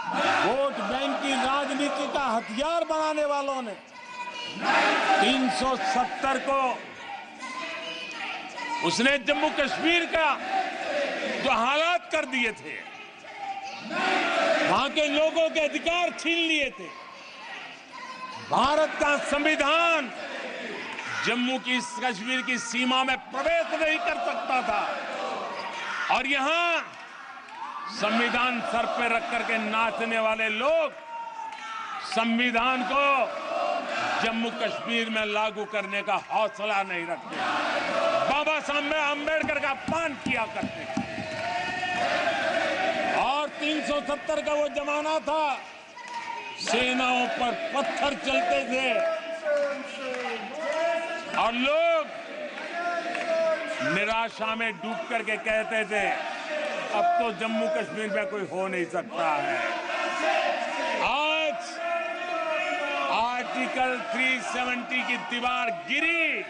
Vote bank की राजनीति का हथियार बनाने वालों ने 370 को उसने जम्मू कश्मीर का जो हालात कर दिए थे, वहां के लोगों के अधिकार छीन लिए थे। भारत का संविधान जम्मू की कश्मीर की सीमा में प्रवेश नहीं कर सकता था और यहां संविधान सर पे रख करके नाचने वाले लोग संविधान को जम्मू कश्मीर में लागू करने का हौसला नहीं रखते, बाबा साहब अम्बेडकर का अपमान किया करते और 370 का वो जमाना था, सेनाओं पर पत्थर चलते थे और लोग निराशा में डूब करके कहते थे अब तो जम्मू कश्मीर में कोई हो नहीं सकता है। आज आर्टिकल 370 की दीवार गिरी